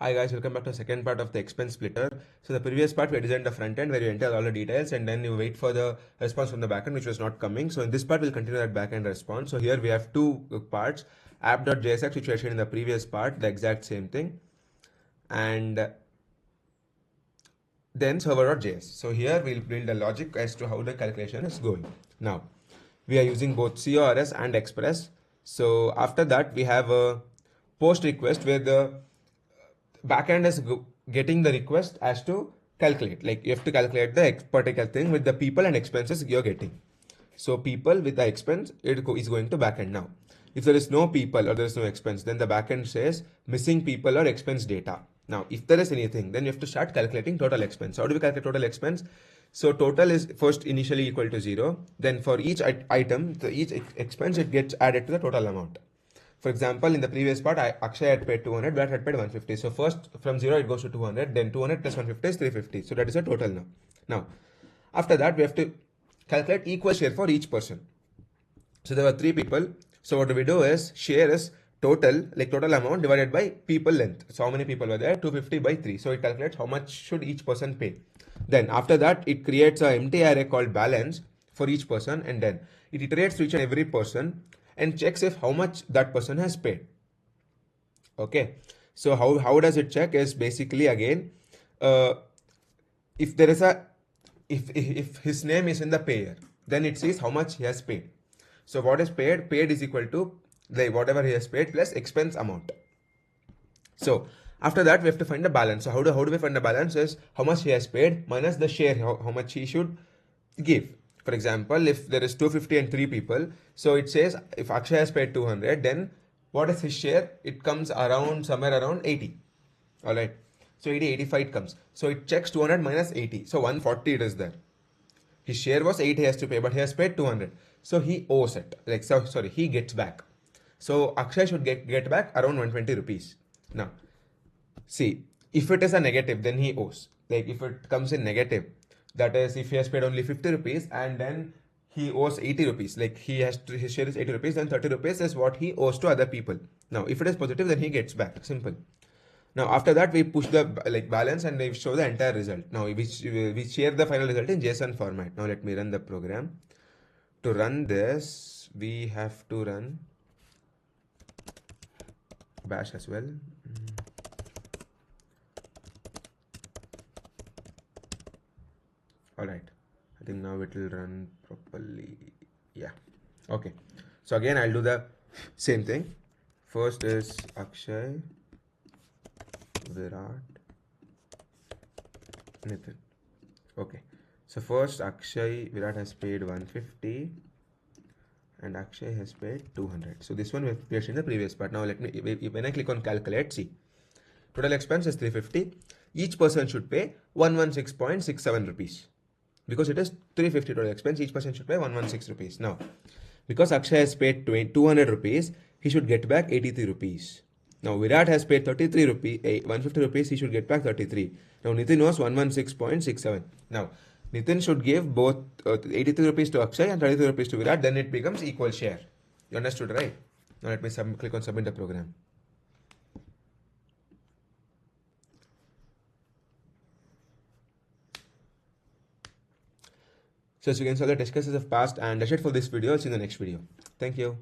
Hi guys, welcome back to the second part of the expense splitter. So the previous part we designed the front end where you enter all the details and then you wait for the response from the backend which was not coming. So in this part we'll continue that backend response. So here we have two parts, app.jsx which we had shown in the previous part, the exact same thing, and then server.js. So here we'll build a logic as to how the calculation is going. Now we are using both CORS and Express. So after that we have a post request where the backend is getting the request as to calculate. Like you have to calculate the particular thing with the people and expenses you're getting. So people with the expense is going to backend. Now, if there is no people or there is no expense, then the backend says missing people or expense data. Now, if there is anything, then you have to start calculating total expense. How do we calculate total expense? So total is first initially equal to 0. Then for each item, each expense, it gets added to the total amount. For example, in the previous part, Akshay had paid 200, Virat had paid 150. So first from 0 it goes to 200, then 200 plus 150 is 350. So that is a total now. Now, after that we have to calculate equal share for each person. So there were 3 people. So what we do is share is total, like total amount divided by people length. So how many people were there? 250 by 3. So it calculates how much should each person pay. Then after that it creates an empty array called balance for each person, and then it iterates to each and every person and checks if how much that person has paid. Okay, so how does it check is basically again if there is a if his name is in the payer, then it says how much he has paid. So what is paid is equal to like whatever he has paid plus expense amount. So after that we have to find the balance. So how do we find the balance is how much he has paid minus the share, how much he should give. For example, if there is 250 and 3 people, so it says if Akshay has paid 200, then what is his share? It comes around somewhere around 80. All right. So 80, 85 it comes. So it checks 200 minus 80. So 140 it is there. His share was 80 he has to pay, but he has paid 200. So he owes it. Like, so, sorry, he gets back. So Akshay should get back around 120 rupees. Now, see, if it is a negative, then he owes. Like if it comes in negative, that is if he has paid only 50 rupees and then he owes 80 rupees, like his share is 80 rupees, then 30 rupees is what he owes to other people. Now if it is positive, then he gets back. Simple. Now after that we push the balance and we show the entire result. Now we share the final result in JSON format. Now let me run the program. To run this we have to run bash as well. All right, I think now it will run properly. Yeah, okay. So again I'll do the same thing. First is Akshay, Virat, Nitin. Okay, so first Akshay, Virat has paid 150 and Akshay has paid 200. So this one we have placed in the previous part. Now let me, when I click on calculate, see, total expense is 350. Each person should pay 116.67 rupees. Because it is 350 total expense, each person should pay 116 rupees. Now, because Akshay has paid 200 rupees, he should get back 83 rupees. Now, Virat has paid 33 rupees, 150 rupees, he should get back 33. Now, Nitin was 116.67. Now, Nitin should give both 83 rupees to Akshay and 33 rupees to Virat, then it becomes equal share. You understood, right? Now, let me click on submit the program. So as you can see, the test cases have passed, and that's it for this video. I'll see you in the next video. Thank you.